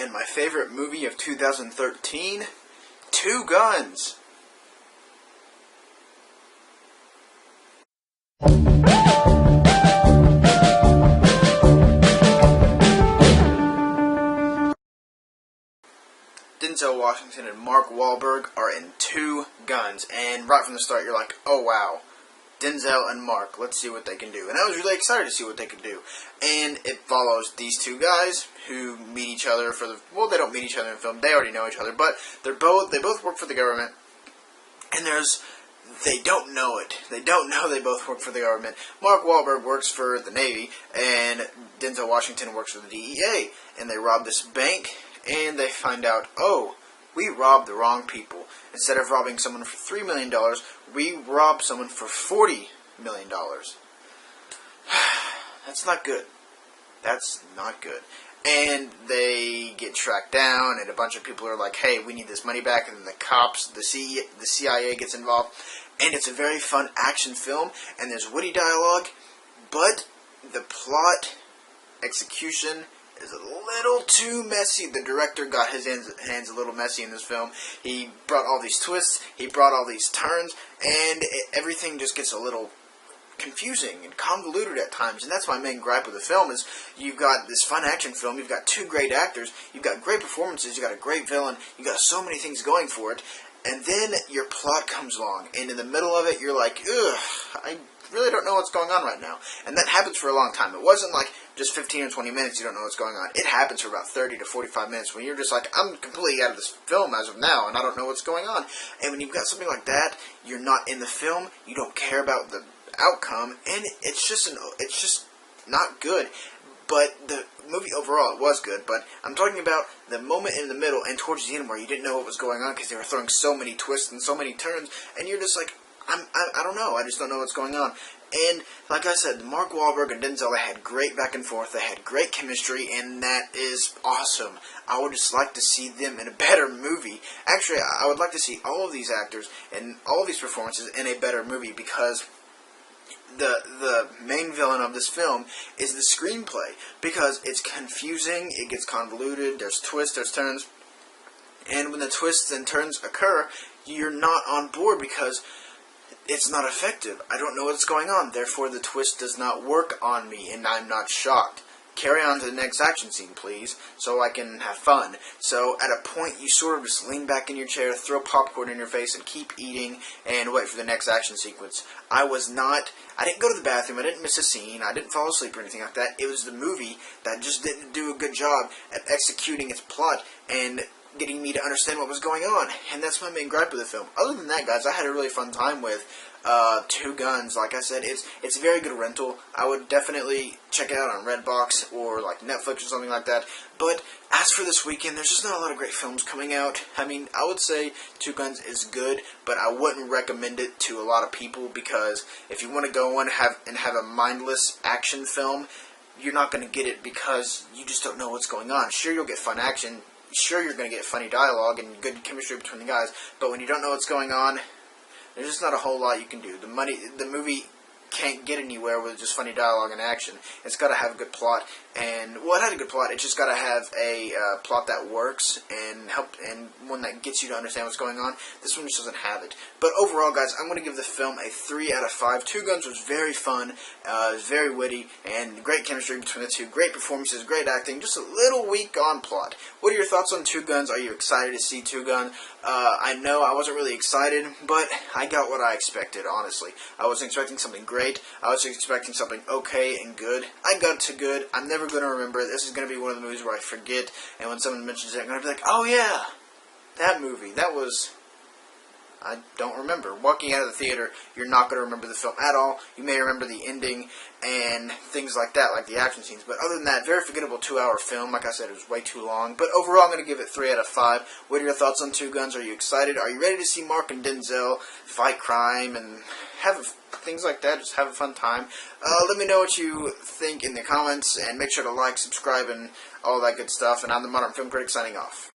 and my favorite movie of 2013, Two Guns. Denzel Washington and Mark Wahlberg are in Two Guns, and right from the start you're like, oh wow, Denzel and Mark, let's see what they can do. And I was really excited to see what they could do. And it follows these two guys who meet each other for the, well, they don't meet each other in the film, they already know each other, but they both work for the government, and they don't know it. They don't know they both work for the government. Mark Wahlberg works for the Navy, and Denzel Washington works for the DEA, and they rob this bank, and they find out, oh, we robbed the wrong people. Instead of robbing someone for $3 million, we robbed someone for $40 million. That's not good. That's not good. And they get tracked down, and a bunch of people are like, hey, we need this money back, and then the cops, the CIA gets involved. And it's a very fun action film, and there's witty dialogue, but the plot execution is a little too messy. The director got his hands a little messy in this film. He brought all these twists, he brought all these turns, and everything just gets a little confusing and convoluted at times. And that's my main gripe with the film is you've got this fun action film, you've got two great actors, you've got great performances, you've got a great villain, you've got so many things going for it, and then your plot comes along, and in the middle of it you're like, ugh, I really don't know what's going on right now. And that happens for a long time. It wasn't like just 15 or 20 minutes you don't know what's going on. It happens for about 30 to 45 minutes when you're just like, I'm completely out of this film as of now, and I don't know what's going on. And when you've got something like that, you're not in the film, you don't care about the outcome, and it's just not good. But the movie overall, it was good, but I'm talking about the moment in the middle and towards the end where you didn't know what was going on because they were throwing so many twists and so many turns, and you're just like, I don't know. I just don't know what's going on. And like I said, Mark Wahlberg and Denzel, they had great back and forth. They had great chemistry, and that is awesome. I would just like to see them in a better movie. Actually, I would like to see all of these actors and all of these performances in a better movie because the main villain of this film is the screenplay, because it's confusing, it gets convoluted, there's twists, there's turns, and when the twists and turns occur, you're not on board because it's not effective. I don't know what's going on, therefore the twist does not work on me, and I'm not shocked. Carry on to the next action scene, please, so I can have fun. So at a point, you sort of just lean back in your chair, throw popcorn in your face, and keep eating, and wait for the next action sequence. I didn't go to the bathroom, I didn't miss a scene, I didn't fall asleep or anything like that. It was the movie that just didn't do a good job at executing its plot and getting me to understand what was going on, and that's my main gripe with the film. Other than that, guys, I had a really fun time with Two Guns. Like I said, it's a very good rental. I would definitely check it out on Redbox or like Netflix or something like that. But as for this weekend, there's just not a lot of great films coming out. I mean, I would say Two Guns is good, but I wouldn't recommend it to a lot of people because if you want to go and have a mindless action film, you're not going to get it because you just don't know what's going on. Sure, you'll get fun action. Sure, you're going to get funny dialogue and good chemistry between the guys, but when you don't know what's going on, there's just not a whole lot you can do. The movie can't get anywhere with just funny dialogue and action. It's got to have a good plot, and well, it had a good plot. It just got to have a plot that works and one that gets you to understand what's going on. This one just doesn't have it. But overall, guys, I'm going to give the film a 3 out of 5. Two Guns was very fun, it was very witty, and great chemistry between the two. Great performances, great acting. Just a little weak on plot. What are your thoughts on Two Guns? Are you excited to see Two Guns? I know I wasn't really excited, but I got what I expected, honestly. I wasn't expecting something great. I was expecting something okay and good. I got to good. I'm never going to remember it. This is going to be one of the movies where I forget, and when someone mentions it, I'm going to be like, oh yeah, that movie. That was... I don't remember. Walking out of the theater, you're not going to remember the film at all. You may remember the ending and things like that, like the action scenes. But other than that, very forgettable 2-hour film. Like I said, it was way too long. But overall, I'm going to give it 3 out of 5. What are your thoughts on Two Guns? Are you excited? Are you ready to see Mark and Denzel fight crime and have things like that? Just have a fun time. Let me know what you think in the comments, and make sure to like, subscribe, and all that good stuff. And I'm the Modern Film Critic, signing off.